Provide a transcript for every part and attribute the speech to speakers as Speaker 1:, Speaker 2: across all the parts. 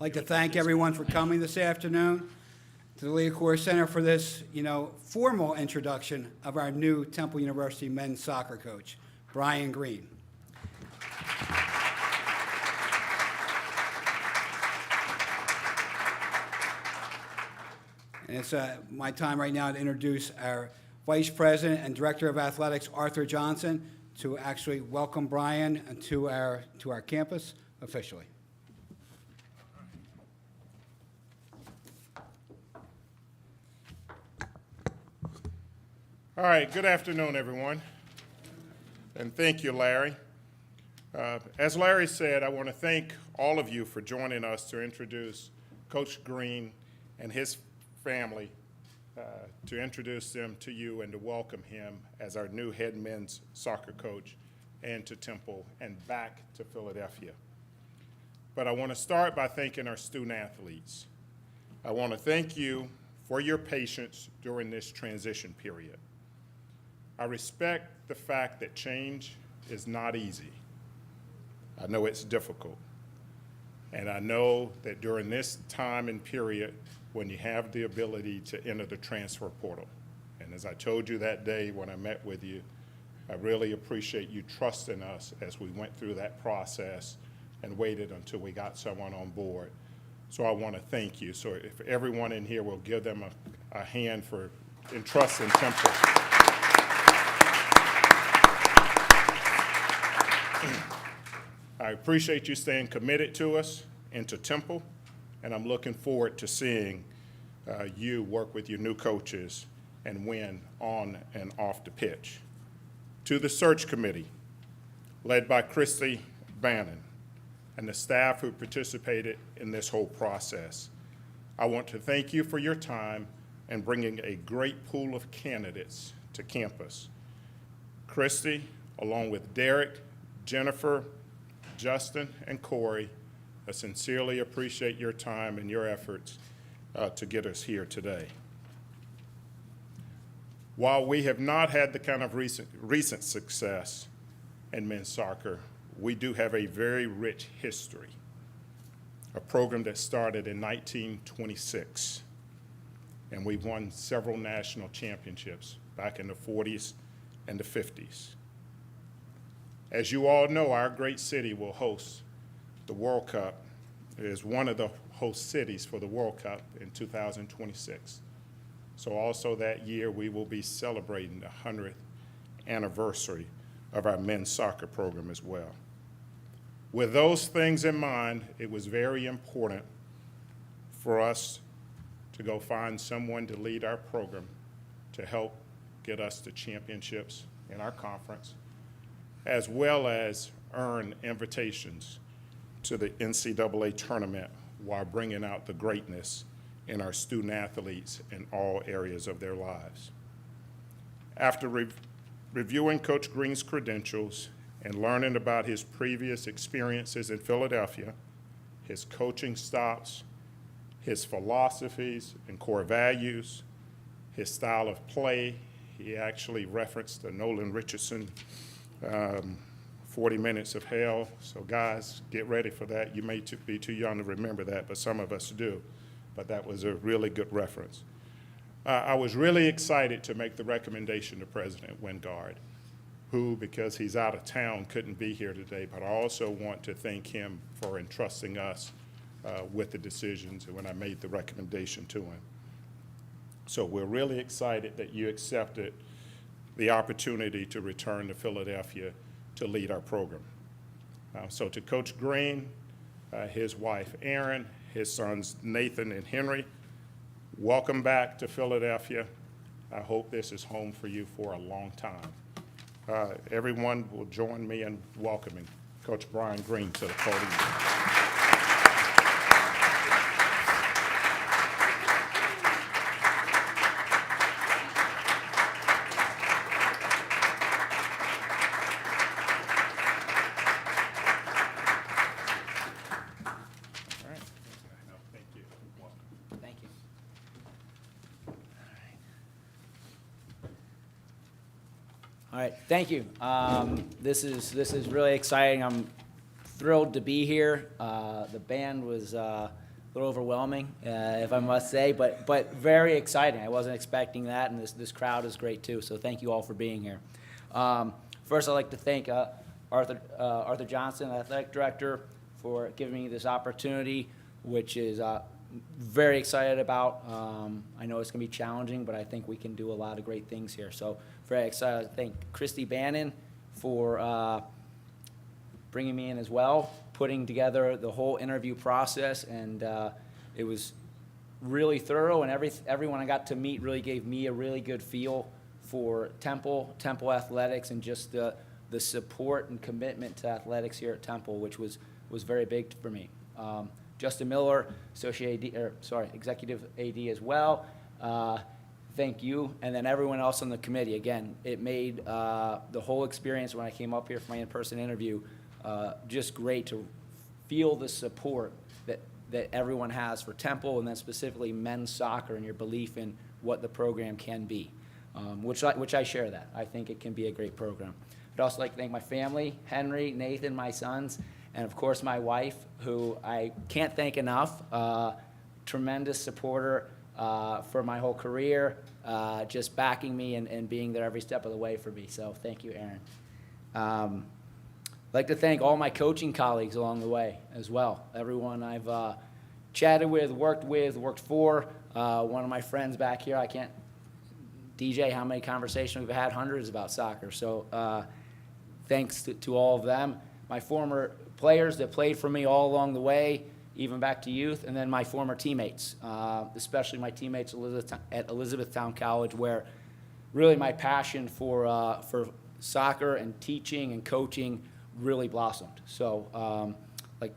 Speaker 1: I'd like to thank everyone for coming this afternoon to the Leacore Center for this, formal introduction of our new Temple University men's soccer coach, Bryan Greene. And it's my time right now to introduce our Vice President and Director of Athletics, Arthur Johnson, to actually welcome Bryan to our campus officially.
Speaker 2: All right, good afternoon, everyone, and thank you, Larry. As Larry said, I want to thank all of you for joining us to introduce Coach Greene and his family, to introduce them to you and to welcome him as our new head men's soccer coach and to Temple and back to Philadelphia. But I want to start by thanking our student athletes. I want to thank you for your patience during this transition period. I respect the fact that change is not easy. I know it's difficult. And I know that during this time and period, when you have the ability to enter the transfer portal, and as I told you that day when I met with you, I really appreciate you trusting us as we went through that process and waited until we got someone on board. So I want to thank you. So if everyone in here will give them a hand for entrusting Temple. I appreciate you staying committed to us and to Temple, and I'm looking forward to seeing you work with your new coaches and win on and off the pitch. To the search committee, led by Christy Bannon, and the staff who participated in this whole process, I want to thank you for your time and bringing a great pool of candidates to campus. Christy, along with Derek, Jennifer, Justin, and Corey, I sincerely appreciate your time and your efforts to get us here today. While we have not had the kind of recent success in men's soccer, we do have a very rich history, a program that started in 1926, and we've won several national championships back in the 40s and the 50s. As you all know, our great city will host the World Cup, is one of the host cities for the World Cup in 2026. So also that year, we will be celebrating the 100th anniversary of our men's soccer program as well. With those things in mind, it was very important for us to go find someone to lead our program to help get us to championships in our conference, as well as earn invitations to the NCAA tournament while bringing out the greatness in our student athletes in all areas of their lives. After reviewing Coach Greene's credentials and learning about his previous experiences in Philadelphia, his coaching stops, his philosophies and core values, his style of play, he actually referenced the Nolan Richardson 40 Minutes of Hell. So guys, get ready for that. You may be too young to remember that, but some of us do. But that was a really good reference. I was really excited to make the recommendation to President Wingard, who, because he's out of town, couldn't be here today, but I also want to thank him for entrusting us with the decisions when I made the recommendation to him. So we're really excited that you accepted the opportunity to return to Philadelphia to lead our program. So to Coach Greene, his wife Erin, his sons Nathan and Henry, welcome back to Philadelphia. I hope this is home for you for a long time. Everyone will join me in welcoming Coach Bryan Greene to the podium.
Speaker 3: All right, thank you. This is really exciting. I'm thrilled to be here. The band was little overwhelming, if I must say, but very exciting. I wasn't expecting that, and this crowd is great too. So thank you all for being here. First, I'd like to thank Arthur Johnson, athletic director, for giving me this opportunity, which is very excited about. I know it's going to be challenging, but I think we can do a lot of great things here. So very excited. I thank Christy Bannon for bringing me in as well, putting together the whole interview process, and it was really thorough, and everyone I got to meet really gave me a really good feel for Temple athletics, and just the support and commitment to athletics here at Temple, which was very big for me. Justin Miller, Executive AD as well. Thank you, and then everyone else on the committee. Again, it made the whole experience when I came up here for my in-person interview just great to feel the support that everyone has for Temple, and then specifically men's soccer, and your belief in what the program can be, which I share that. I think it can be a great program. I'd also like to thank my family, Henry, Nathan, my sons, and of course my wife, who I can't thank enough. Tremendous supporter for my whole career, just backing me and being there every step of the way for me. So thank you, Aaron. I'd like to thank all my coaching colleagues along the way as well. Everyone I've chatted with, worked for. One of my friends back here, I can't, DJ, how many conversations we've had? Hundreds about soccer. So thanks to all of them. My former players that played for me all along the way, even back to youth, and then my former teammates, especially my teammates at Elizabethtown College, where really my passion for soccer and teaching and coaching really blossomed. So like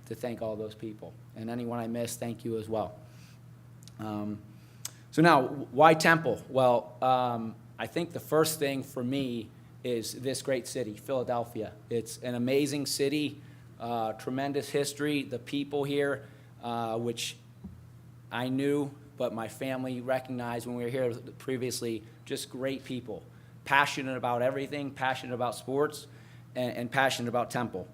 Speaker 3: to thank all those people, and anyone I missed, thank you as well. So now, why Temple? Well, I think the first thing for me is this great city, Philadelphia. It's an amazing city, tremendous history. The people here, which I knew, but my family recognized when we were here previously, just great people, passionate about everything, passionate about sports, and passionate about Temple.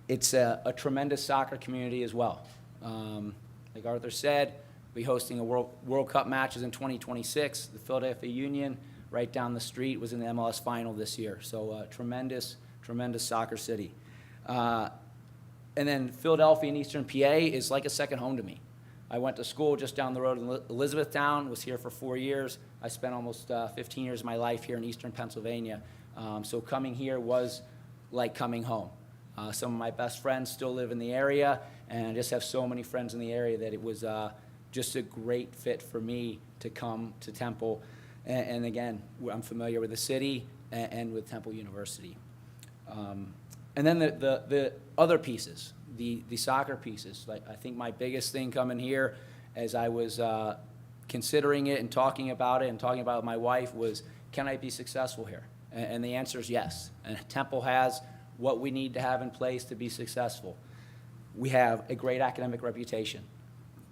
Speaker 3: It's a tremendous soccer community as well. Like Arthur said, we'll be hosting a World Cup matches in 2026. The Philadelphia Union, right down the street, was in the MLS final this year. So tremendous soccer city. And then Philadelphia and Eastern PA is like a second home to me. I went to school just down the road in Elizabethtown, was here for 4 years. I spent almost 15 years of my life here in Eastern Pennsylvania. So coming here was like coming home. Some of my best friends still live in the area, and I just have so many friends in the area that it was just a great fit for me to come to Temple. And again, I'm familiar with the city and with Temple University. And then the other pieces, the soccer pieces. Like, I think my biggest thing coming here, as I was considering it and talking about it and talking about my wife, was, can I be successful here? And the answer is yes. And Temple has what we need to have in place to be successful. We have a great academic reputation.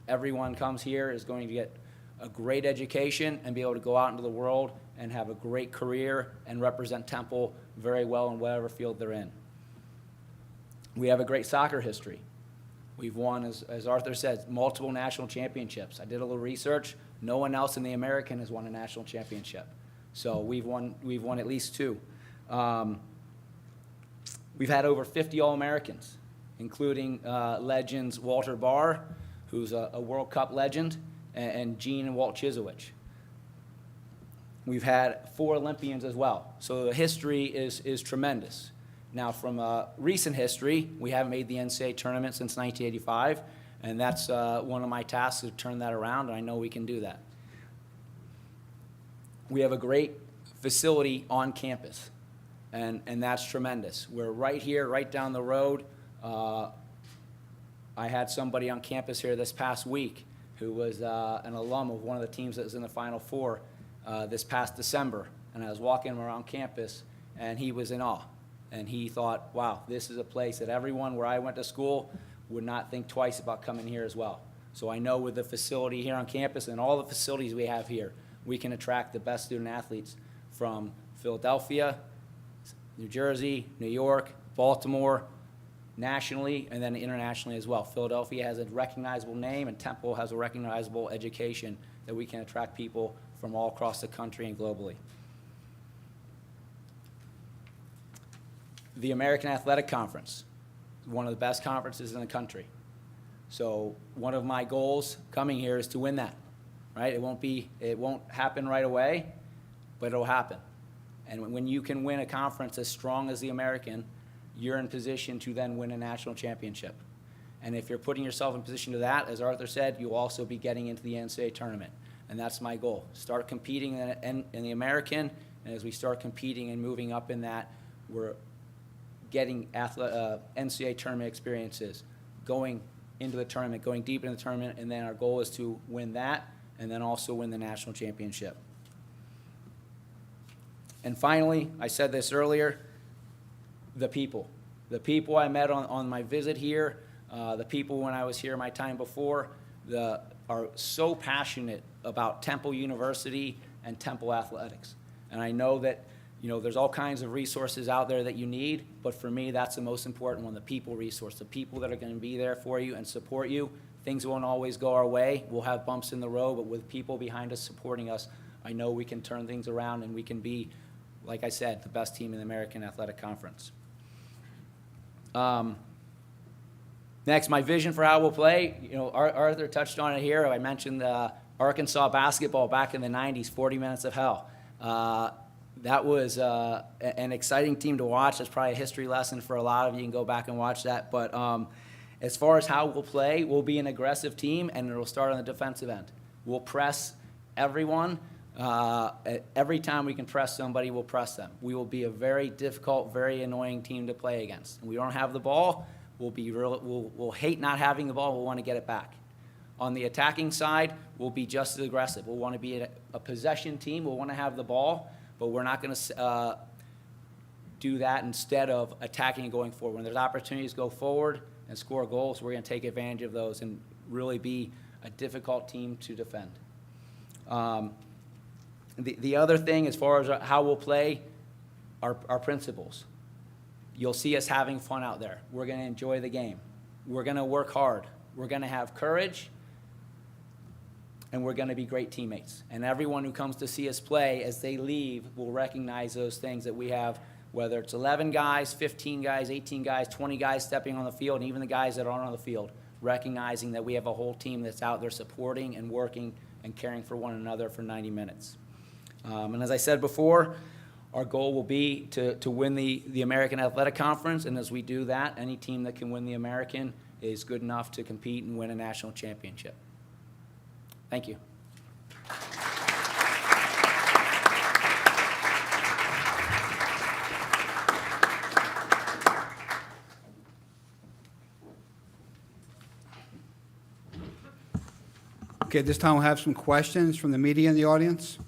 Speaker 3: Everyone comes here is going to get a great education and be able to go out into the world and have a great career and represent Temple very well in whatever field they're in. We have a great soccer history. We've won, as Arthur said, multiple national championships. I did a little research. No one else in the American has won a national championship. So we've won at least 2. We've had over 50 All-Americans, including legends Walter Barr, who's a World Cup legend, and Gene and Walt Chisowich. We've had 4 Olympians as well. So the history is tremendous. Now, from recent history, we haven't made the NCAA tournament since 1985, and that's one of my tasks to turn that around, and I know we can do that. We have a great facility on campus, and that's tremendous. We're right here, right down the road. I had somebody on campus here this past week who was an alum of one of the teams that was in the Final Four this past December, and I was walking him around campus, and he was in awe. And he thought, wow, this is a place that everyone where I went to school would not think twice about coming here as well. So I know with the facility here on campus and all the facilities we have here, we can attract the best student athletes from Philadelphia, New Jersey, New York, Baltimore, nationally and then internationally as well. Philadelphia has a recognizable name, and Temple has a recognizable education that we can attract people from all across the country and globally. The American Athletic Conference, one of the best conferences in the country. So one of my goals coming here is to win that, right? It won't happen right away, but it'll happen. And when you can win a conference as strong as the American, you're in position to then win a national championship. And if you're putting yourself in position to that, as Arthur said, you'll also be getting into the NCAA tournament. And that's my goal. Start competing in the American, and as we start competing and moving up in that, we're getting NCAA tournament experiences, going into the tournament, going deep in the tournament, and then our goal is to win that and then also win the national championship. And finally, I said this earlier, the people. The people I met on my visit here, the people when I was here my time before, are so passionate about Temple University and Temple athletics. And I know that there's all kinds of resources out there that you need, but for me, that's the most important one, the people resource, the people that are going to be there for you and support you. Things won't always go our way. We'll have bumps in the road, but with people behind us supporting us, I know we can turn things around and we can be, like I said, the best team in the American Athletic Conference. Next, my vision for how we'll play. Arthur touched on it here. I mentioned Arkansas basketball back in the 90s, 40 minutes of hell. That was an exciting team to watch. That's probably a history lesson for a lot of you. You can go back and watch that. But as far as how we'll play, we'll be an aggressive team, and it'll start on the defensive end. We'll press everyone. Every time we can press somebody, we'll press them. We will be a very difficult, very annoying team to play against. When we don't have the ball, we'll hate not having the ball. We'll want to get it back. On the attacking side, we'll be just as aggressive. We'll want to be a possession team. We'll want to have the ball, but we're not going to do that instead of attacking and going forward. When there's opportunities to go forward and score goals, we're going to take advantage of those and really be a difficult team to defend. The other thing, as far as how we'll play, our principles. You'll see us having fun out there. We're going to enjoy the game. We're going to work hard. We're going to have courage, and we're going to be great teammates. And everyone who comes to see us play, as they leave, will recognize those things that we have, whether it's 11 guys, 15 guys, 18 guys, 20 guys stepping on the field, and even the guys that aren't on the field, recognizing that we have a whole team that's out there supporting and working and caring for one another for 90 minutes. And as I said before, our goal will be to win the American Athletic Conference, and as we do that, any team that can win the American is good enough to compete and win a national championship. Thank you.
Speaker 1: Okay, this time we'll have some questions from the media in the audience.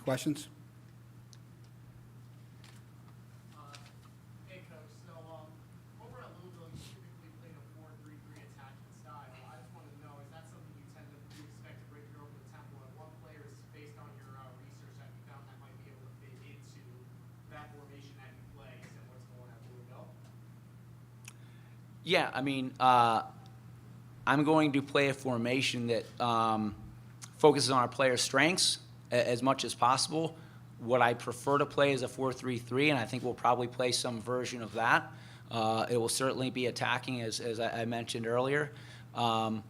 Speaker 1: Questions?
Speaker 4: Hey, Coach. So, over at Louisville, you typically played a 4-3-3 attacking style. I just wanted to know, is that something you expect to bring here over to Temple? And what players, based on your research, have you found that might be able to fit into that formation that you play, similar to the one at Louisville?
Speaker 3: Yeah, I mean, I'm going to play a formation that focuses on our players' strengths as much as possible. What I prefer to play is a 4-3-3, and I think we'll probably play some version of that. It will certainly be attacking, as I mentioned earlier. But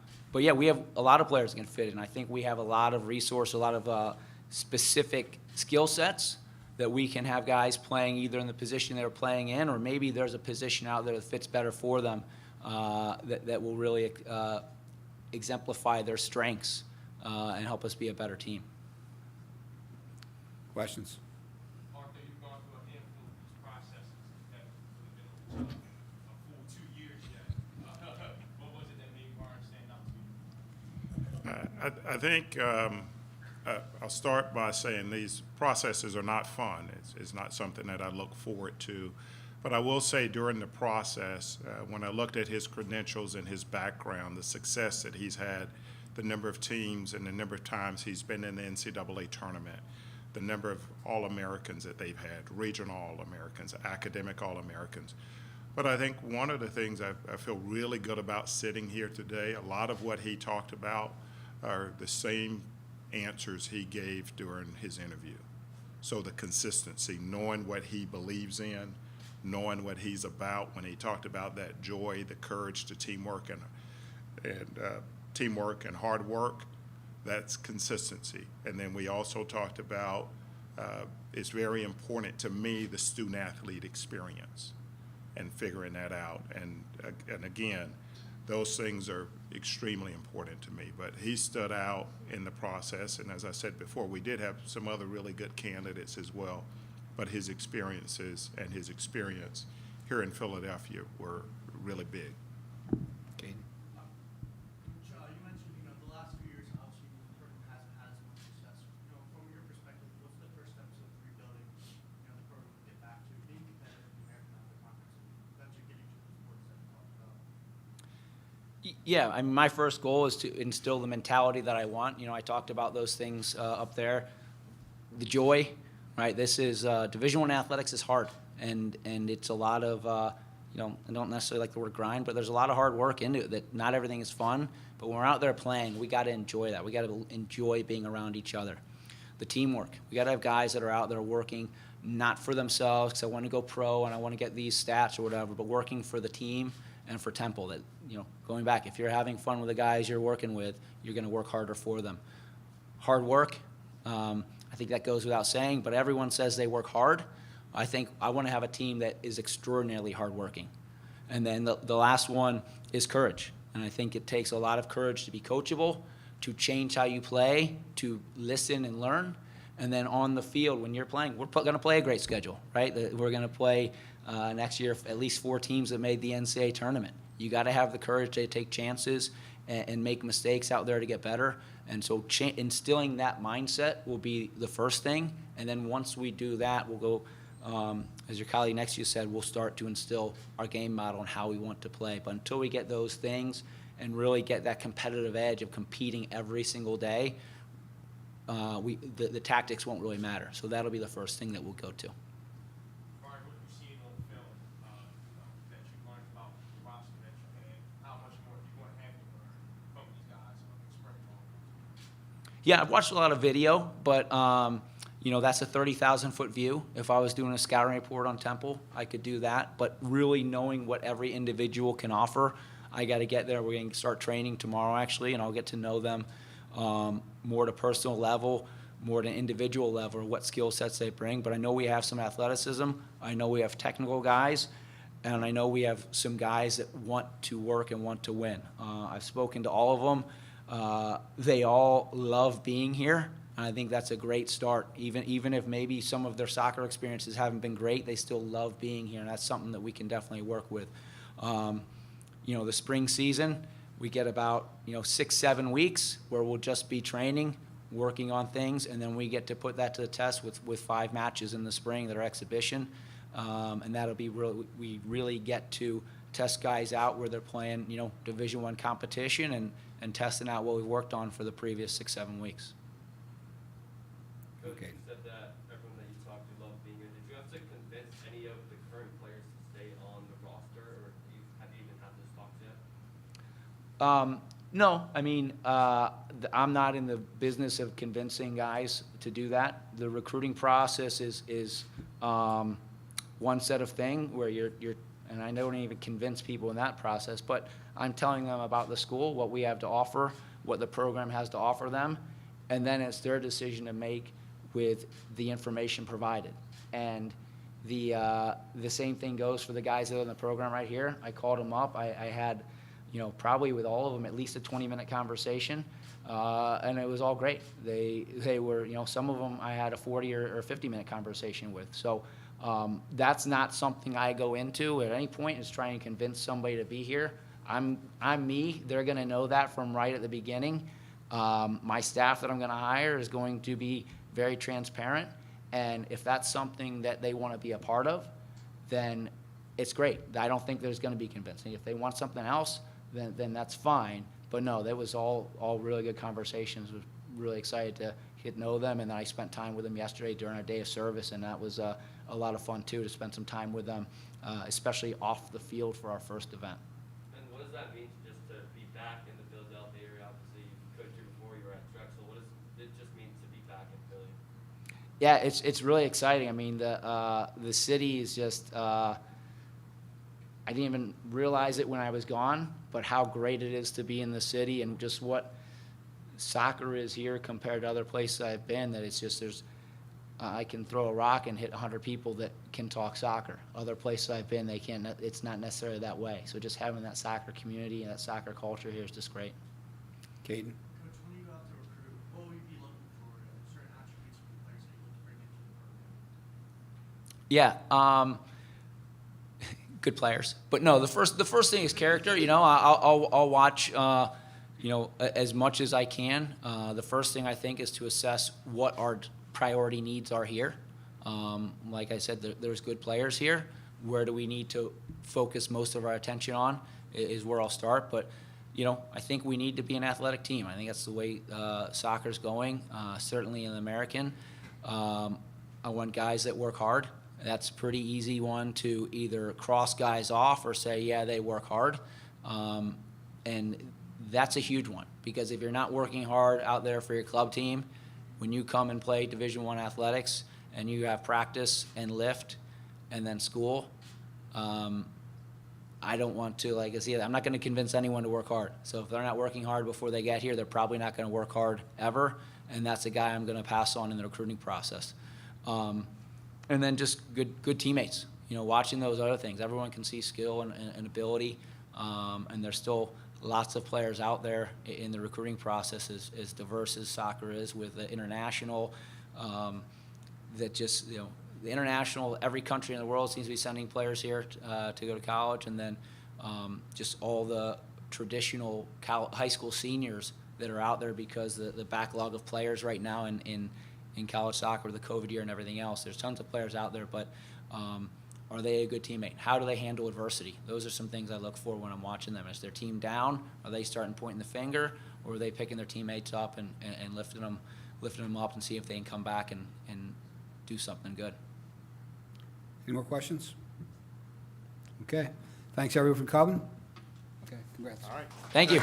Speaker 3: yeah, we have a lot of players that can fit in. I think we have a lot of resource, a lot of specific skill sets that we can have guys playing either in the position they're playing in, or maybe there's a position out there that fits better for them that will really exemplify their strengths and help us be a better team.
Speaker 1: Questions?
Speaker 5: Arthur, you've gone through a handful of these processes that have been a full 2 years yet. What was it that made Bryan stand out to you?
Speaker 2: I think I'll start by saying these processes are not fun. It's not something that I look forward to. But I will say during the process, when I looked at his credentials and his background, the success that he's had, the number of teams and the number of times he's been in the NCAA tournament, the number of All-Americans that they've had, regional All-Americans, academic All-Americans, But I think one of the things I feel really good about sitting here today, a lot of what he talked about are the same answers he gave during his interview. So the consistency, knowing what he believes in, knowing what he's about. When he talked about that joy, the courage, the teamwork, and hard work, that's consistency. And then we also talked about it's very important to me, the student athlete experience and figuring that out. And again, those things are extremely important to me. But he stood out in the process, and as I said before, we did have some other really good candidates as well. But his experiences and his experience here in Philadelphia were really big.
Speaker 1: Okay.
Speaker 4: You mentioned, the last few years, obviously, the program hasn't had as much success. From your perspective, what's the first steps of rebuilding, the program to get back to being competitive in the American Athletic Conference and eventually getting to the sports that you talked about?
Speaker 3: Yeah, I mean, my first goal is to instill the mentality that I want. I talked about those things up there. The joy, right? This is Division I athletics is hard, and it's a lot of I don't necessarily like the word grind, but there's a lot of hard work into it. That not everything is fun, but when we're out there playing, we got to enjoy that. We got to enjoy being around each other. The teamwork. We got to have guys that are out there working not for themselves because I want to go pro and I want to get these stats or whatever, but working for the team and for Temple. That going back, if you're having fun with the guys you're working with, you're going to work harder for them. Hard work. I think that goes without saying, but everyone says they work hard. I think I want to have a team that is extraordinarily hardworking. And then the last one is courage. And I think it takes a lot of courage to be coachable, to change how you play, to listen and learn. And then on the field, when you're playing, we're going to play a great schedule, right? We're going to play next year at least 4 teams that made the NCAA tournament. You got to have the courage to take chances and make mistakes out there to get better. And so instilling that mindset will be the first thing. And then once we do that, we'll go, as your colleague next to you said, we'll start to instill our game model and how we want to play. But until we get those things and really get that competitive edge of competing every single day, the tactics won't really matter. So that'll be the first thing that we'll go to.
Speaker 5: Bryan, what you seen on film that you learned about the roster that you had, how much more do you want to have to learn from these guys on the spring ball?
Speaker 3: Yeah, I've watched a lot of video, but that's a 30,000-foot view. If I was doing a scouting report on Temple, I could do that. But really knowing what every individual can offer, I got to get there. We're going to start training tomorrow, actually, and I'll get to know them more at a personal level, more at an individual level, what skill sets they bring. But I know we have some athleticism. I know we have technical guys. And I know we have some guys that want to work and want to win. I've spoken to all of them. They all love being here. And I think that's a great start. Even if maybe some of their soccer experiences haven't been great, they still love being here, and that's something that we can definitely work with. The spring season, we get about 6-7 weeks where we'll just be training, working on things, and then we get to put that to the test with 5 matches in the spring that are exhibition, and that'll be we really get to test guys out where they're playing Division I competition and testing out what we worked on for the previous 6-7 weeks.
Speaker 6: Coach,
Speaker 1: Okay.
Speaker 6: you said that everyone that you talked to loved being here. Did you have to convince any of the current players to stay on the roster, or have you even had those talks yet?
Speaker 3: No, I mean, I'm not in the business of convincing guys to do that. The recruiting process is one set of thing where you're, and I don't even convince people in that process, but I'm telling them about the school, what we have to offer, what the program has to offer them, and then it's their decision to make with the information provided. And the same thing goes for the guys that are in the program right here. I called them up. I had, probably with all of them at least a 20-minute conversation, and it was all great. They were, some of them I had a 40 or 50-minute conversation with. So that's not something I go into at any point is trying to convince somebody to be here. I'm me. They're going to know that from right at the beginning. My staff that I'm going to hire is going to be very transparent, and if that's something that they want to be a part of, then it's great. I don't think there's going to be convincing. If they want something else, then that's fine. But no, that was all really good conversations. Was really excited to get to know them, and then I spent time with them yesterday during our day of service, and that was a lot of fun too, to spend some time with them, especially off the field for our first event.
Speaker 6: And what does that mean just to be back in the Philadelphia area? Obviously, you coached here before, you were at Drexel. What does it just mean to be back in Philly?
Speaker 3: Yeah, it's really exciting. I mean, the city is just, I didn't even realize it when I was gone, but how great it is to be in the city, and just what soccer is here compared to other places I've been, that it's just, I can throw a rock and hit 100 people that can talk soccer. Other places I've been, they can't, it's not necessarily that way. So just having that soccer community and that soccer culture here is just great.
Speaker 1: Caden?
Speaker 4: Coach, when you go out to recruit, what will you be looking for certain attributes from the players that you look to bring into the program?
Speaker 3: Yeah, good players. But no, the first thing is character. You know, I'll watch, you know, as much as I can. The first thing I think is to assess what our priority needs are here. Like I said, there's good players here. Where do we need to focus most of our attention on is where I'll start. But, you know, I think we need to be an athletic team. I think that's the way soccer's going, certainly in the American. I want guys that work hard. That's a pretty easy one to either cross guys off or say, yeah, they work hard. And that's a huge one, because if you're not working hard out there for your club team, when you come and play Division I athletics and you have practice and lift and then school, I don't want to, like I said, I'm not going to convince anyone to work hard. So if they're not working hard before they get here, they're probably not going to work hard ever, and that's a guy I'm going to pass on in the recruiting process. And then just good teammates. You know, watching those other things. Everyone can see skill and ability, and there's still lots of players out there in the recruiting process, as diverse as soccer is, with the international, that just, you know, the international, every country in the world seems to be sending players here to go to college, and then just all the traditional high school seniors that are out there, because the backlog of players right now in college soccer, the COVID year and everything else, there's tons of players out there, but are they a good teammate? How do they handle adversity? Those are some things I look for when I'm watching them. Is their team down? Are they starting pointing the finger, or are they picking their teammates up and lifting them up and see if they can come back and do something good?
Speaker 1: Any more questions? Okay. Thanks, everyone, for coming. Okay, congrats.
Speaker 2: All right.
Speaker 3: Thank you.